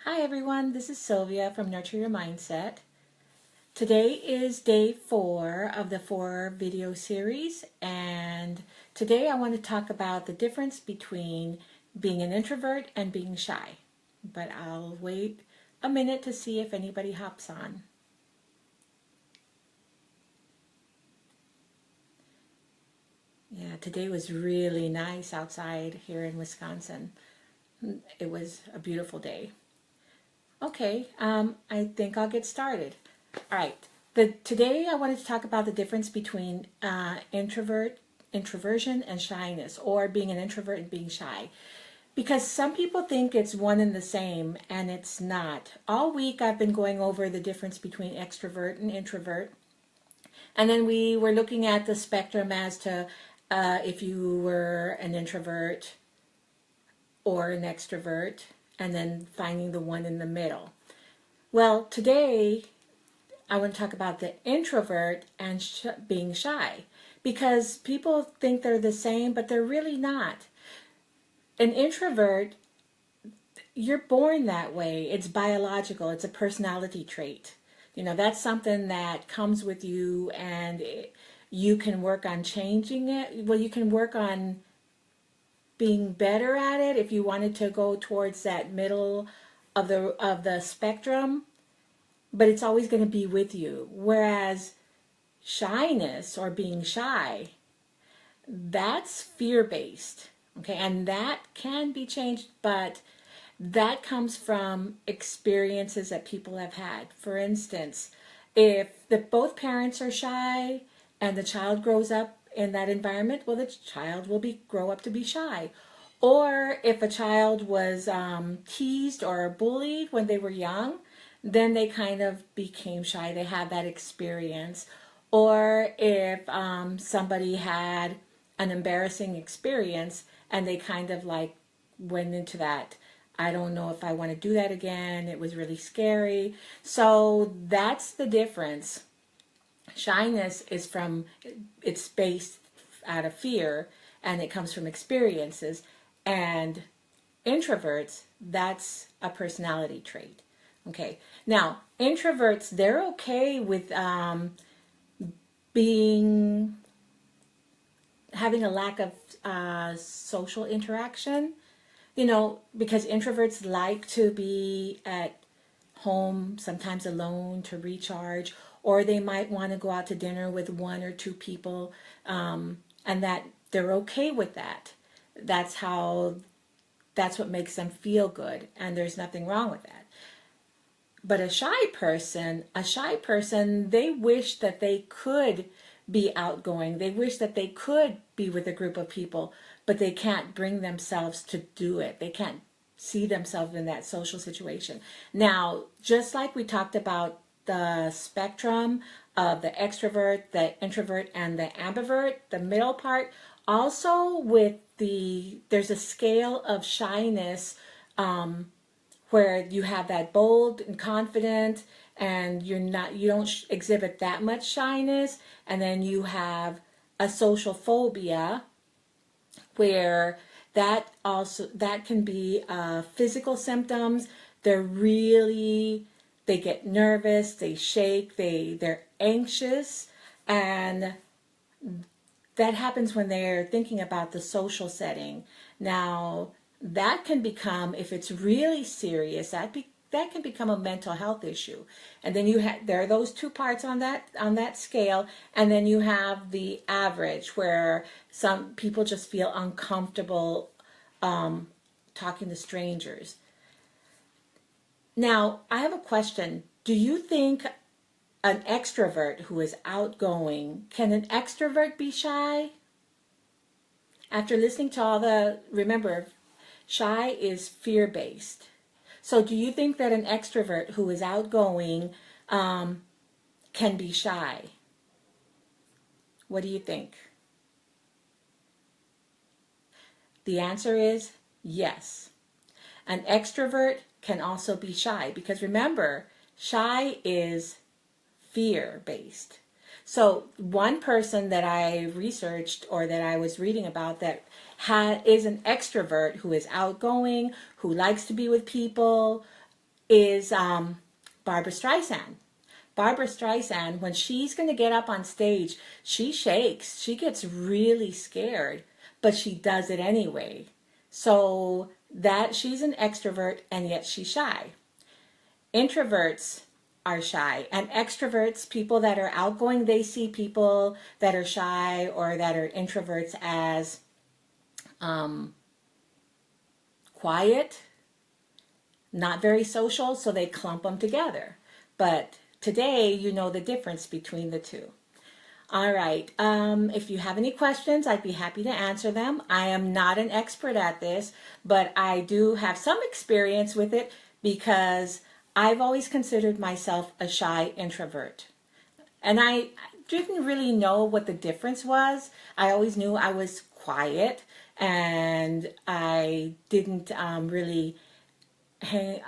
Hi everyone, this is Sylvia from Nurture Your Mindset. Today is day 4 of the 4 video series, and today I want to talk about the difference between being an introvert and being shy. But I'll wait a minute to see if anybody hops on. Yeah, today was really nice outside here in Wisconsin. It was a beautiful day. Okay, I think I'll get started. All right. Today I wanted to talk about the difference between introversion, and shyness, or being an introvert and being shy. Because some people think it's one and the same, and it's not. All week I've been going over the difference between extrovert and introvert. And then we were looking at the spectrum as to if you were an introvert or an extrovert, and then finding the one in the middle. Well, today I want to talk about the introvert and being shy, because people think they're the same, but they're really not. An introvert, you're born that way. It's biological. It's a personality trait. That's something that comes with you, and you can work on changing it. Well, you can work on being better at it if you wanted to go towards that middle of the spectrum, but it's always going to be with you. Whereas shyness, or being shy, that's fear-based, okay? And that can be changed, but that comes from experiences that people have had. For instance, if both parents are shy and the child grows up in that environment, well, the child will grow up to be shy. Or if a child was teased or bullied when they were young, then they kind of became shy. They had that experience. Or if somebody had an embarrassing experience and they kind of like went into that, I don't know if I want to do that again. It was really scary. So that's the difference. Shyness it's based out of fear, and it comes from experiences. And introverts, that's a personality trait. Okay, now introverts, they're okay with having a lack of social interaction, because introverts like to be at home, sometimes alone, to recharge, or they might want to go out to dinner with one or two people, and that they're okay with that. That's what makes them feel good, and there's nothing wrong with that. But a shy person, they wish that they could be outgoing. They wish that they could be with a group of people, but they can't bring themselves to do it. They can't see themselves in that social situation. Now, just like we talked about the spectrum of the extrovert, the introvert, and the ambivert, the middle part, also there's a scale of shyness, where you have that bold and confident, and you don't exhibit that much shyness. And then you have a social phobia, where that can be physical symptoms. They get nervous, they shake, they're anxious, and that happens when they're thinking about the social setting. Now, that can become, if it's really serious, that can become a mental health issue. And then there are those two parts on that scale, and then you have the average, where some people just feel uncomfortable talking to strangers. Now, I have a question. Do you think an extrovert who is outgoing, can an extrovert be shy? After listening to remember, shy is fear-based. So do you think that an extrovert who is outgoing can be shy? What do you think? The answer is yes. An extrovert can also be shy, because remember, shy is fear-based. So one person that I researched, or that I was reading about, that is an extrovert who is outgoing, who likes to be with people, is Barbara Streisand. Barbara Streisand, when she's going to get up on stage, she shakes. She gets really scared, but she does it anyway. So that she's an extrovert, and yet she's shy. Introverts are shy, and extroverts, people that are outgoing, they see people that are shy or that are introverts as quiet, not very social, so they clump them together. But today, you know the difference between the two. All right. If you have any questions, I'd be happy to answer them. I am not an expert at this, but I do have some experience with it because I've always considered myself a shy introvert. And I didn't really know what the difference was. I always knew I was quiet and I didn't really fit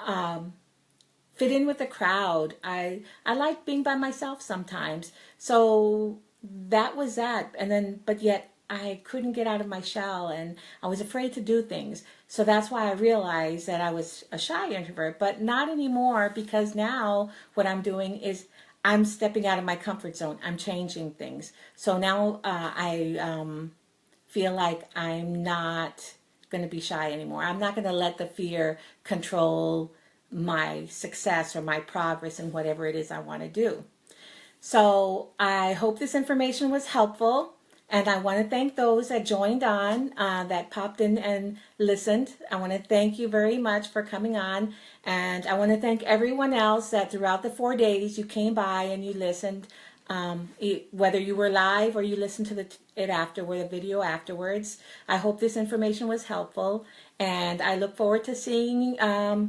in with the crowd. I like being by myself sometimes. So that was that. And then, but yet I couldn't get out of my shell and I was afraid to do things. So that's why I realized that I was a shy introvert, but not anymore, because now what I'm doing is I'm stepping out of my comfort zone. I'm changing things. So now I feel like I'm not going to be shy anymore. I'm not going to let the fear control my success or my progress in whatever it is I want to do. So I hope this information was helpful, and I want to thank those that joined on, that popped in and listened. I want to thank you very much for coming on, and I want to thank everyone else that throughout the 4 days you came by and you listened, whether you were live or you listened to it afterward, the video afterwards. I hope this information was helpful, and I look forward to seeing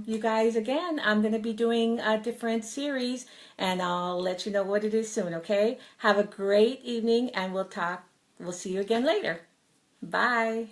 you guys again. I'm going to be doing a different series, and I'll let you know what it is soon, okay? Have a great evening, and we'll see you again later. Bye.